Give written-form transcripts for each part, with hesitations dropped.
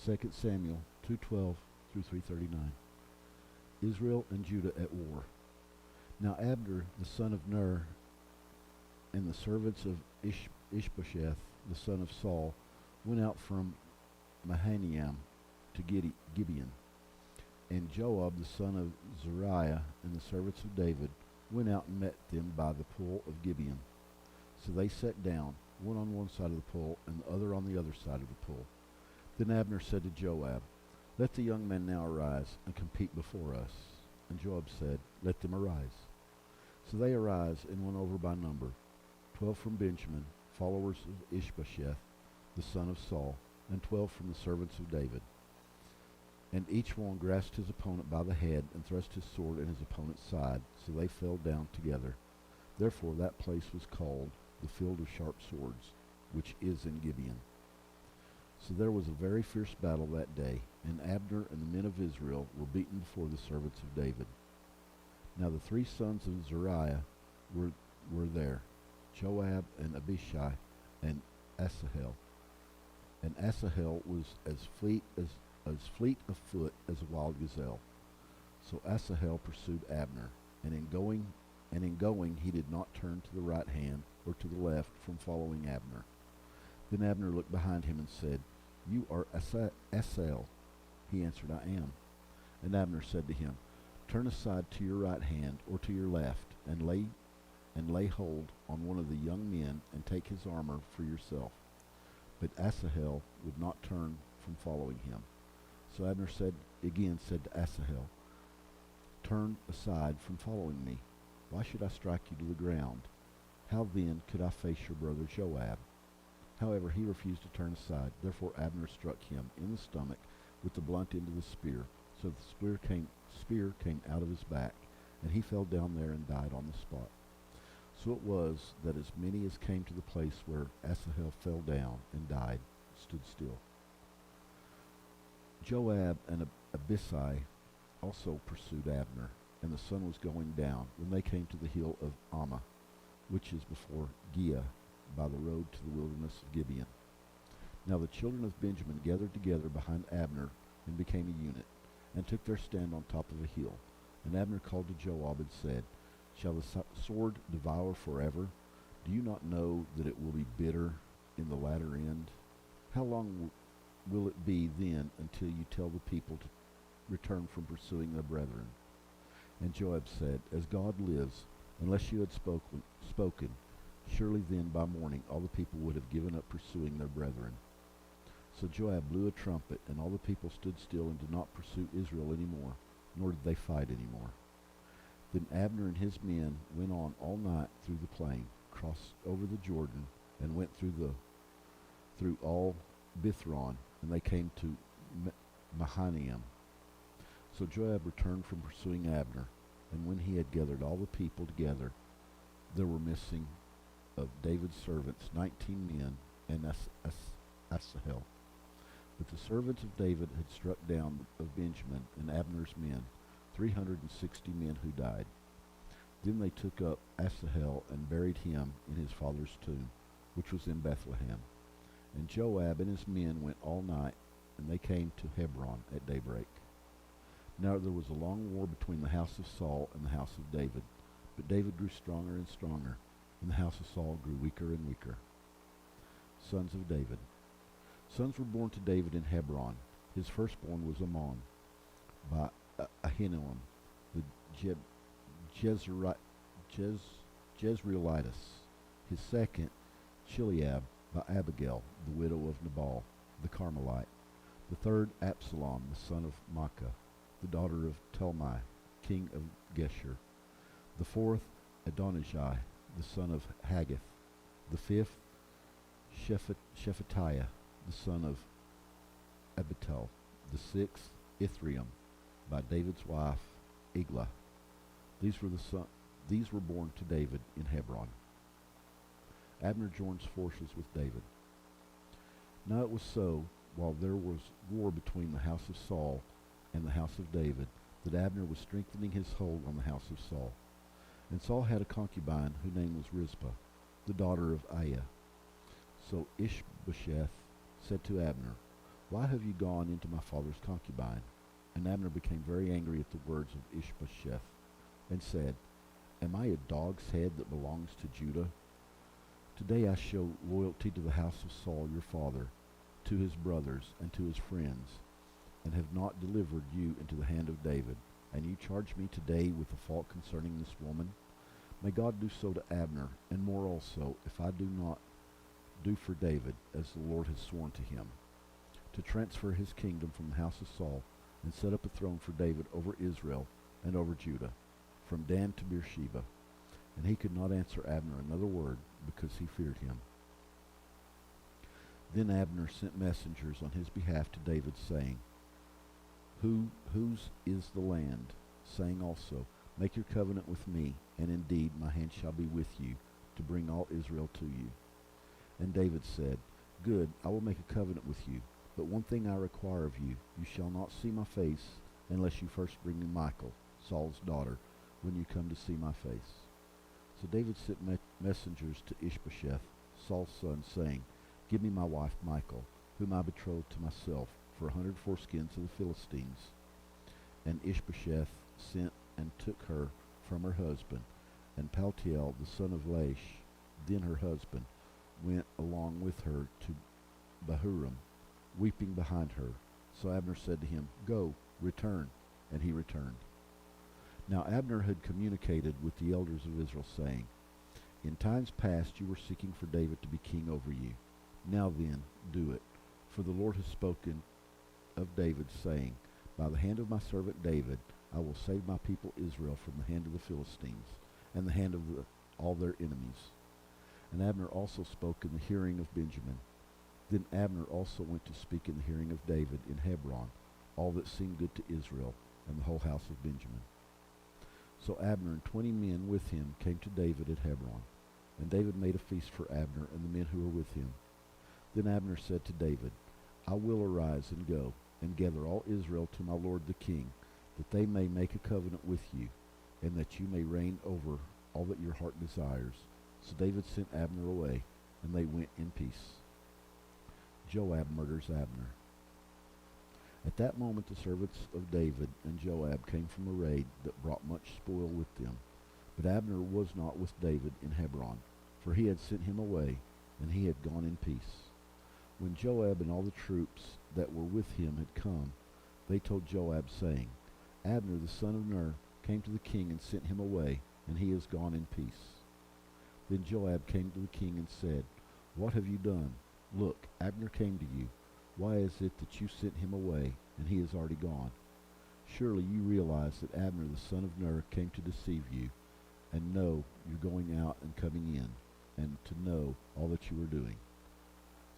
2 Samuel 2:12 through 3:39. Israel and Judah at war. Now Abner the son of Ner and the servants of Ishbosheth the son of Saul went out from Mahanaim to Gibeon. And Joab the son of Zariah and the servants of David went out and met them by the pool of Gibeon. So they sat down, one on one side of the pool and the other on the other side of the pool. Then Abner said to Joab, "Let the young men now arise and compete before us." And Joab said, "Let them arise." So they arose and went over by number, 12 from Benjamin, followers of Ishbosheth, the son of Saul, and 12 from the servants of David. And each one grasped his opponent by the head and thrust his sword in his opponent's side, so they fell down together. Therefore that place was called the Field of Sharp Swords, which is in Gibeon. So there was a very fierce battle that day, and Abner and the men of Israel were beaten before the servants of David. Now the three sons of Zariah were there, Joab and Abishai and Asahel. And Asahel was as fleet of foot as a wild gazelle. So Asahel pursued Abner, and in going he did not turn to the right hand or to the left from following Abner. Then Abner looked behind him and said, "You are Asahel." He answered, "I am." And Abner said to him, "Turn aside to your right hand or to your left, and lay hold on one of the young men, and take his armor for yourself." But Asahel would not turn from following him. So Abner said to Asahel, "Turn aside from following me. Why should I strike you to the ground? How then could I face your brother Joab?" However, he refused to turn aside. Therefore Abner struck him in the stomach with the blunt end of the spear, so the spear came out of his back, and he fell down there and died on the spot. So it was that as many as came to the place where Asahel fell down and died stood still. Joab and Abishai also pursued Abner, and the sun was going down when they came to the hill of Ammah, which is before Giah, by the road to the wilderness of Gibeon. Now the children of Benjamin gathered together behind Abner and became a unit, and took their stand on top of a hill. And Abner called to Joab and said, "Shall the sword devour forever? Do you not know that it will be bitter in the latter end? How long will it be then until you tell the people to return from pursuing their brethren?" And Joab said, "As God lives, unless you had spoken, surely then by morning all the people would have given up pursuing their brethren." So Joab blew a trumpet, and all the people stood still and did not pursue Israel any more, nor did they fight any more. Then Abner and his men went on all night through the plain, crossed over the Jordan, and went through all Bithron, and they came to Mahanaim. So Joab returned from pursuing Abner, and when he had gathered all the people together, there were missing of David's servants 19 men and Asahel. But the servants of David had struck down of Benjamin and Abner's men 360 men who died. Then they took up Asahel and buried him in his father's tomb, which was in Bethlehem. And Joab and his men went all night, and they came to Hebron at daybreak. Now there was a long war between the house of Saul and the house of David, but David grew stronger and stronger, and the house of Saul grew weaker and weaker. Sons of David. Sons were born to David in Hebron. His firstborn was Ammon, by Ahinoam, the Jezreelites. His second, Chileab, by Abigail, the widow of Nabal, the Carmelite. The third, Absalom, the son of Maacah, the daughter of Talmai, king of Geshur. The fourth, Adonijah, the son of Haggith. The fifth, Shephatiah, the son of Abital. The sixth, Ithream, by David's wife, Eglah. These were born to David in Hebron. Abner joins forces with David. Now it was so, while there was war between the house of Saul and the house of David, that Abner was strengthening his hold on the house of Saul. And Saul had a concubine whose name was Rizpah, the daughter of Aiah. So Ishbosheth said to Abner, Why have you gone into my father's concubine? And Abner became very angry at the words of Ishbosheth, and said, Am I a dog's head that belongs to Judah? Today I show loyalty to the house of Saul your father, to his brothers, and to his friends, and have not delivered you into the hand of David. And you charge me today with a fault concerning this woman? May God do so to Abner, and more also, if I do not do for David, as the Lord has sworn to him, to transfer his kingdom from the house of Saul, and set up a throne for David over Israel and over Judah, from Dan to Beersheba. And he could not answer Abner another word, because he feared him. Then Abner sent messengers on his behalf to David, saying, Whose is the land? Saying also, Make your covenant with me, and indeed my hand shall be with you, to bring all Israel to you. And David said, Good, I will make a covenant with you, but one thing I require of you, you shall not see my face, unless you first bring me Michal, Saul's daughter, when you come to see my face. So David sent messengers to Ishbosheth, Saul's son, saying, Give me my wife Michal, whom I betrothed to myself, for 100 foreskins of the Philistines. And Ishbosheth sent and took her from her husband, and Paltiel the son of Laish, then her husband, went along with her to Bahurim, weeping behind her. So Abner said to him, Go, return. And he returned. Now Abner had communicated with the elders of Israel, saying, In times past you were seeking for David to be king over you. Now then, do it. For the Lord has spoken of David, saying, By the hand of my servant David, I will save my people Israel from the hand of the Philistines, and the hand of all their enemies. And Abner also spoke in the hearing of Benjamin. Then Abner also went to speak in the hearing of David in Hebron, all that seemed good to Israel, and the whole house of Benjamin. So Abner and 20 men with him came to David at Hebron. And David made a feast for Abner and the men who were with him. Then Abner said to David, I will arise and go, and gather all Israel to my lord the king, that they may make a covenant with you, and that you may reign over all that your heart desires. So David sent Abner away, and they went in peace. Joab murders Abner. At that moment the servants of David and Joab came from a raid that brought much spoil with them. But Abner was not with David in Hebron, for he had sent him away, and he had gone in peace. When Joab and all the troops that were with him had come, they told Joab, saying, Abner the son of Ner came to the king and sent him away, and he is gone in peace. Then Joab came to the king and said, What have you done? Look, Abner came to you. Why is it that you sent him away, and he is already gone? Surely you realize that Abner the son of Ner came to deceive you, and know you're going out and coming in, and to know all that you are doing.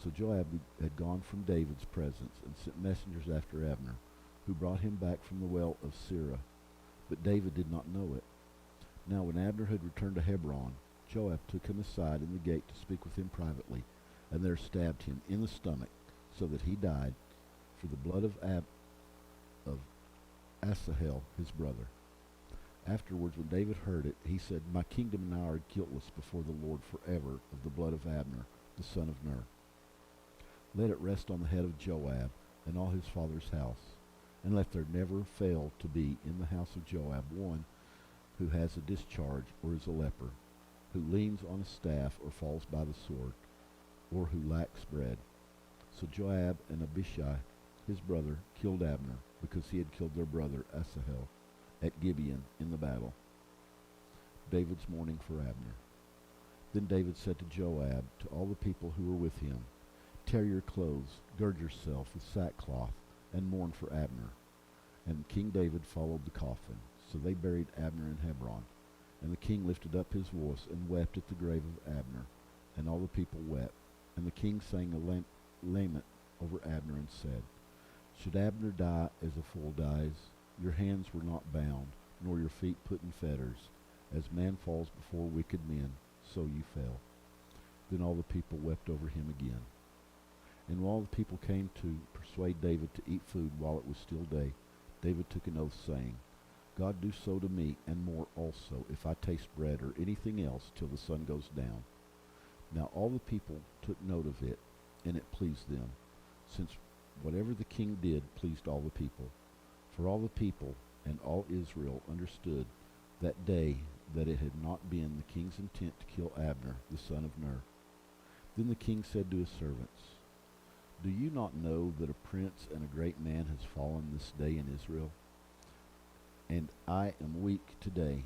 So Joab had gone from David's presence, and sent messengers after Abner, who brought him back from the well of Sirah. But David did not know it. Now when Abner had returned to Hebron, Joab took him aside in the gate to speak with him privately, and there stabbed him in the stomach, so that he died, for the blood of Asahel his brother. Afterwards, when David heard it, he said, My kingdom and I are guiltless before the Lord forever of the blood of Abner, the son of Ner. Let it rest on the head of Joab and all his father's house, and let there never fail to be in the house of Joab one who has a discharge or is a leper, who leans on a staff or falls by the sword, or who lacks bread. So Joab and Abishai, his brother, killed Abner, because he had killed their brother Asahel at Gibeon in the battle. David's mourning for Abner. Then David said to Joab, to all the people who were with him, Tear your clothes, gird yourself with sackcloth, and mourn for Abner. And King David followed the coffin. So they buried Abner in Hebron. And the king lifted up his voice and wept at the grave of Abner. And all the people wept. And the king sang a lament over Abner and said, Should Abner die as a fool dies? Your hands were not bound, nor your feet put in fetters. As man falls before wicked men, so you fell. Then all the people wept over him again. And while the people came to persuade David to eat food while it was still day, David took an oath, saying, God do so to me, and more also, if I taste bread or anything else till the sun goes down. Now all the people took note of it, and it pleased them, since Whatever the king did pleased all the people. For all the people and all Israel understood that day that it had not been the king's intent to kill Abner, the son of Ner. Then the king said to his servants, Do you not know that a prince and a great man has fallen this day in Israel? And I am weak today,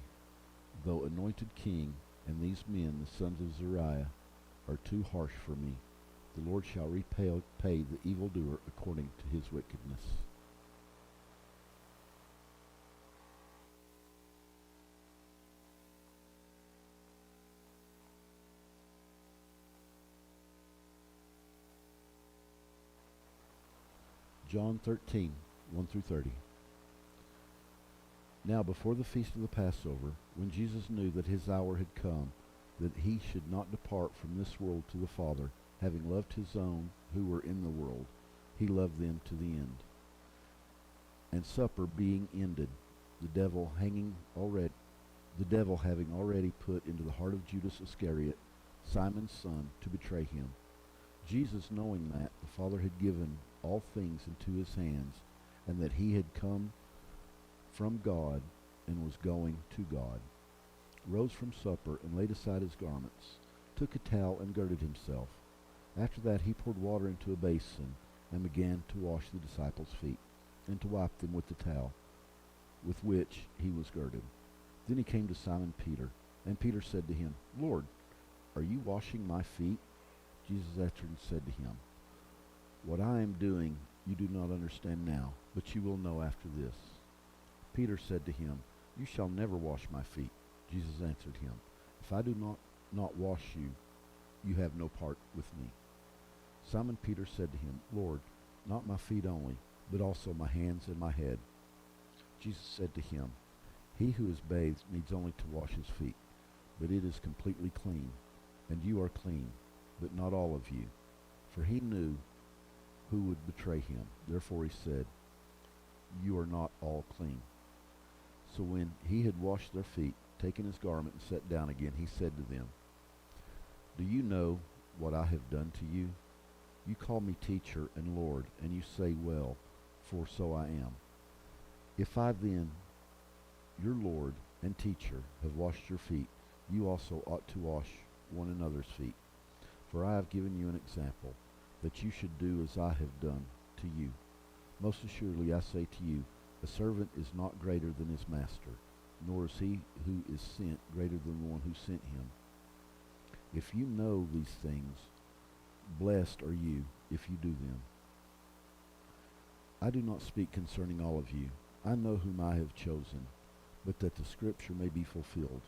though anointed king, and these men, the sons of Zariah, are too harsh for me. The Lord shall repay the evildoer according to his wickedness. John 13, 1 through 30. Now before the feast of the Passover, when Jesus knew that his hour had come, that he should not depart from this world to the Father, having loved his own who were in the world, he loved them to the end. And supper being ended, the devil having already put into the heart of Judas Iscariot, Simon's son, to betray him. Jesus, knowing that the Father had given all things into his hands, and that he had come from God and was going to God, rose from supper and laid aside his garments, took a towel and girded himself. After that he poured water into a basin and began to wash the disciples' feet, and to wipe them with the towel with which he was girded. Then he came to Simon Peter, and Peter said to him, Lord, are you washing my feet? Jesus answered and said to him, What I am doing you do not understand now, but you will know after this. Peter said to him, You shall never wash my feet. Jesus answered him, If I do not wash you, you have no part with me. Simon Peter said to him, Lord, not my feet only, but also my hands and my head. Jesus said to him, He who is bathed needs only to wash his feet, but it is completely clean, and you are clean, but not all of you. For he knew who would betray him. Therefore he said, You are not all clean. So when he had washed their feet, taken his garment and sat down again, he said to them, Do you know what I have done to you? You call me teacher and Lord, and you say, Well, for so I am. If I then, your Lord and teacher, have washed your feet, you also ought to wash one another's feet. For I have given you an example, that you should do as I have done to you. Most assuredly I say to you, a servant is not greater than his master, nor is he who is sent greater than the one who sent him. If you know these things, blessed are you if you do them. I do not speak concerning all of you. I know whom I have chosen, but that the scripture may be fulfilled.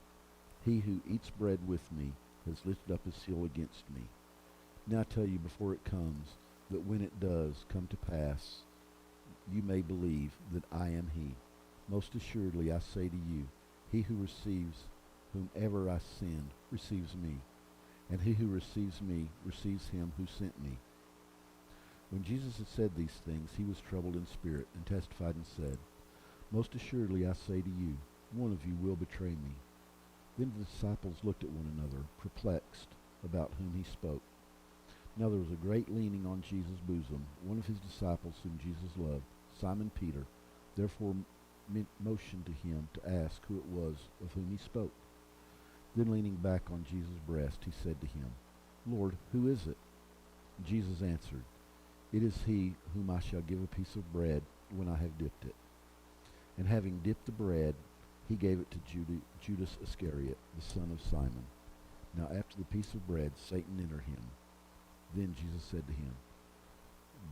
He who eats bread with me has lifted up his heel against me. Now I tell you before it comes, that when it does come to pass, you may believe that I am he. Most assuredly I say to you, he who receives whomever I send receives me, and he who receives me receives him who sent me. When Jesus had said these things, he was troubled in spirit, and testified and said, Most assuredly I say to you, one of you will betray me. Then the disciples looked at one another, perplexed about whom he spoke. Now there was a great leaning on Jesus' bosom. One of his disciples whom Jesus loved, Simon Peter, therefore motioned to him to ask who it was of whom he spoke. Then leaning back on Jesus' breast, he said to him, Lord, who is it? Jesus answered, It is he whom I shall give a piece of bread when I have dipped it. And having dipped the bread, he gave it to Judas Iscariot, the son of Simon. Now after the piece of bread, Satan entered him. Then Jesus said to him,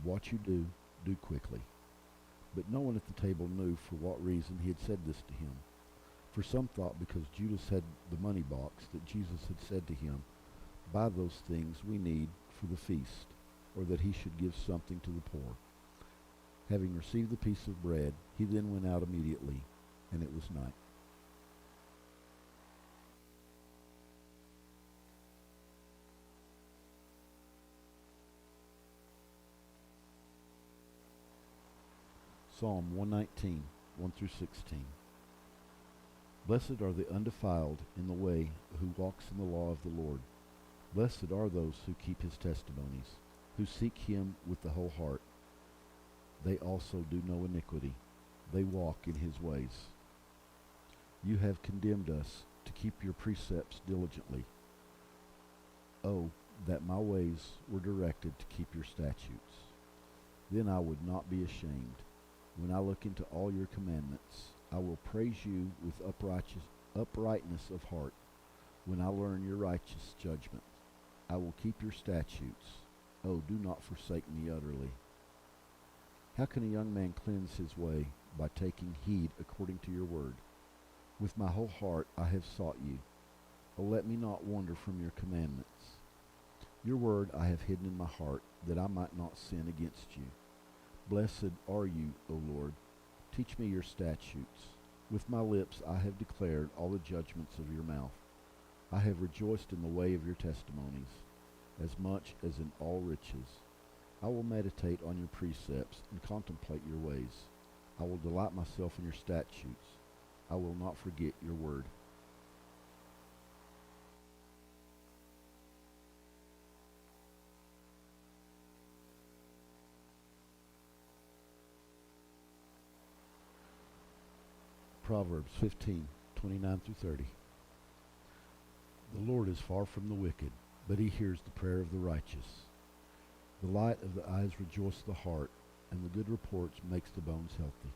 What you do, do quickly. But no one at the table knew for what reason he had said this to him. For some thought because Judas had the money box that Jesus had said to him, Buy those things we need for the feast, or that he should give something to the poor. Having received the piece of bread, he then went out immediately, and it was night. Psalm 119, 1 through 16. Blessed are the undefiled in the way who walks in the law of the Lord. Blessed are those who keep his testimonies, who seek him with the whole heart. They also do no iniquity. They walk in his ways. You have condemned us to keep your precepts diligently. Oh, that my ways were directed to keep your statutes. Then I would not be ashamed. When I look into all your commandments, I will praise you with uprightness of heart. When I learn your righteous judgment, I will keep your statutes. Oh, do not forsake me utterly. How can a young man cleanse his way? By taking heed according to your word. With my whole heart I have sought you. Oh, let me not wander from your commandments. Your word I have hidden in my heart, that I might not sin against you. Blessed are you, O Lord. Teach me your statutes. With my lips I have declared all the judgments of your mouth. I have rejoiced in the way of your testimonies, as much as in all riches. I will meditate on your precepts and contemplate your ways. I will delight myself in your statutes. I will not forget your word. Proverbs 15:29 through 30. The Lord is far from the wicked, but he hears the prayer of the righteous. The light of the eyes rejoices the heart, and the good reports makes the bones healthy.